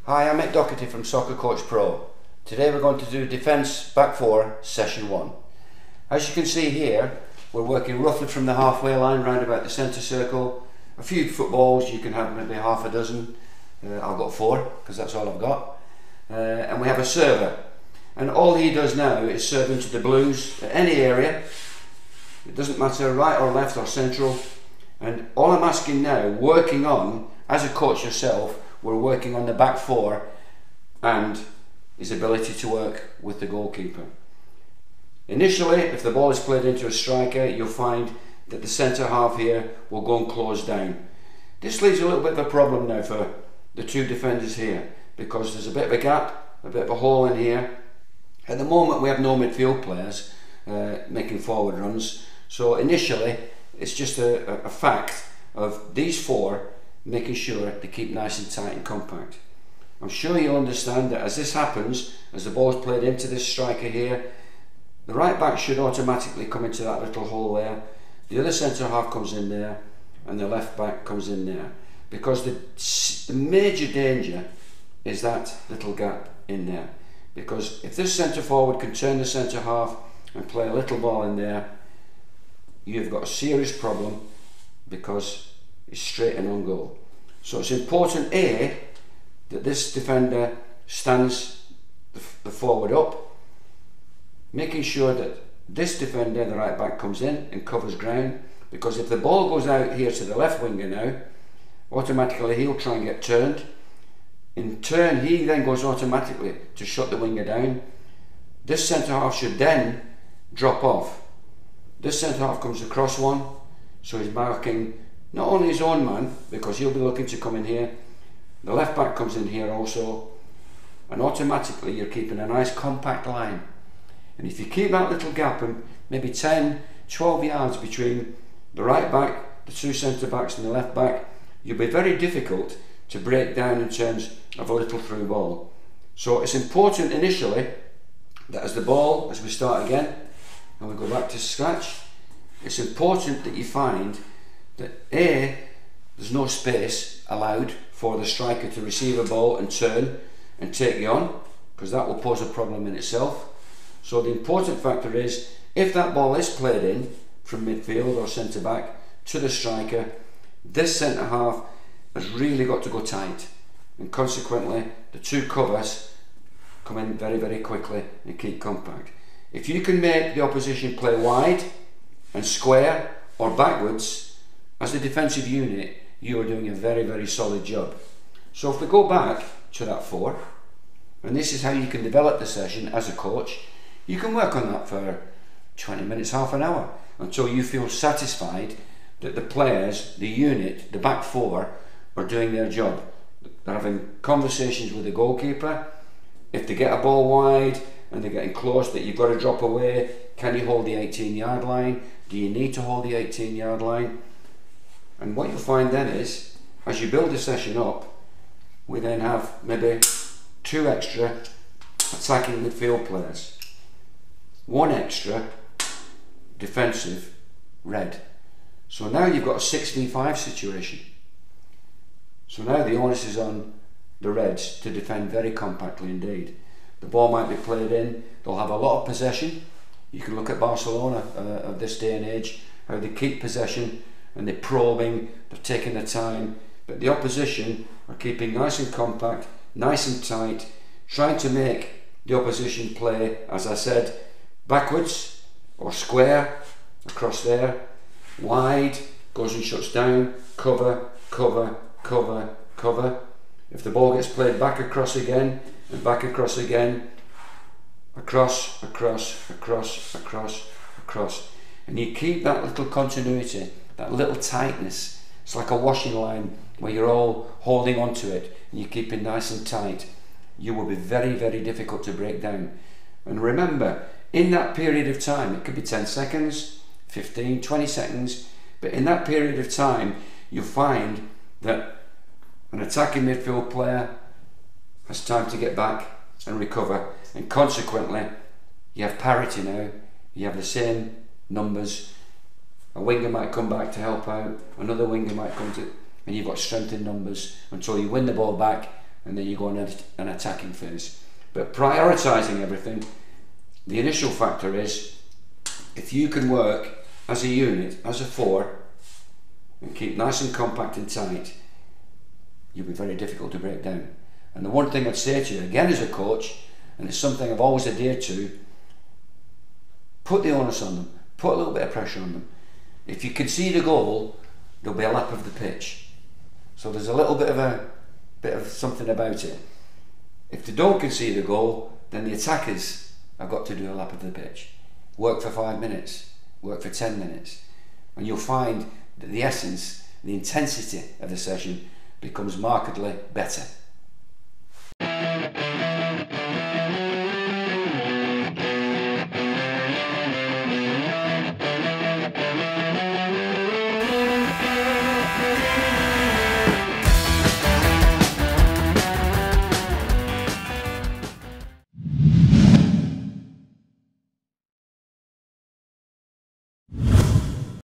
Hi, I'm Mick Doherty from Soccer Coach Pro. Today we're going to do Defence Back 4 Session 1. As you can see here, we're working roughly from the halfway line round about the centre circle. A few footballs, you can have maybe half a dozen. I've got 4 because that's all I've got. And we have a server. And all he does now is serve into the blues at any area. It doesn't matter right or left or central. And all I'm asking now, working on, as a coach yourself, we're working on the back 4 and his ability to work with the goalkeeper. Initially, if the ball is played into a striker, you'll find that the centre half here will go and close down. This leaves a little bit of a problem now for the 2 defenders here, because there's a bit of a gap, a bit of a hole in here. At the moment we have no midfield players making forward runs, so initially it's just a fact of these 4 making sure they keep nice and tight and compact. I'm sure you'll understand that as this happens, as the ball is played into this striker here, the right back should automatically come into that little hole there, the other centre half comes in there, and the left back comes in there, because the major danger is that little gap in there. Because if this centre forward can turn the centre half and play a little ball in there, you've got a serious problem, because it's straight and on goal. So it's important, A, that this defender stands the forward up, making sure that this defender, the right back, comes in and covers ground, because if the ball goes out here to the left winger now, automatically he'll try and get turned. In turn, he then goes automatically to shut the winger down. This centre half should then drop off. This centre half comes across one, so he's marking not only his own man, because he'll be looking to come in here, the left back comes in here also, and automatically you're keeping a nice compact line. And if you keep that little gap of maybe 10, 12 yards between the right back, the 2 centre backs and the left back, you'll be very difficult to break down in terms of a little through ball. So it's important initially that as we start again and we go back to scratch, it's important that you find that A, there's no space allowed for the striker to receive a ball and turn and take you on, because that will pose a problem in itself. So the important factor is, if that ball is played in from midfield or centre back to the striker, this centre half has really got to go tight, and consequently the 2 covers come in very, very quickly and keep compact. If you can make the opposition play wide and square or backwards, as a defensive unit, you are doing a very, very solid job. So if we go back to that 4, and this is how you can develop the session as a coach, you can work on that for 20 minutes, half an hour, until you feel satisfied that the players, the unit, the back 4 are doing their job. They're having conversations with the goalkeeper. If they get a ball wide and they're getting close, that you've got to drop away, can you hold the 18-yard line? Do you need to hold the 18-yard line? And what you'll find then is, as you build the session up, we then have maybe 2 extra attacking midfield players, 1 extra defensive red. So now you've got a 6v5 situation. So now the onus is on the Reds to defend very compactly indeed. The ball might be played in, they'll have a lot of possession. You can look at Barcelona of this day and age, how they keep possession and they're probing, they're taking their time, but the opposition are keeping nice and compact, nice and tight, trying to make the opposition play, as I said, backwards or square, across there, wide, goes and shuts down, cover, cover, cover, cover. If the ball gets played back across again, and back across again, across, across, across, across, across, and you keep that little continuity, that little tightness. It's like a washing line where you're all holding on to it and you keep it nice and tight. You will be very, very difficult to break down. And remember, in that period of time, it could be 10 seconds, 15, 20 seconds, but in that period of time, you'll find that an attacking midfield player has time to get back and recover, and consequently you have parity now, you have the same numbers. A winger might come back to help out, another winger might come to, and you've got strength in numbers until you win the ball back and then you go on an attacking phase. But prioritising everything, the initial factor is, if you can work as a unit, as a 4, and keep nice and compact and tight, you'll be very difficult to break down. And the one thing I'd say to you, again as a coach, and it's something I've always adhered to, put the onus on them, put a little bit of pressure on them. If you concede a goal, there'll be a lap of the pitch. So there's a little bit of something about it. If they don't concede a goal, then the attackers have got to do a lap of the pitch. Work for 5 minutes, work for 10 minutes, and you'll find that the essence, the intensity of the session becomes markedly better.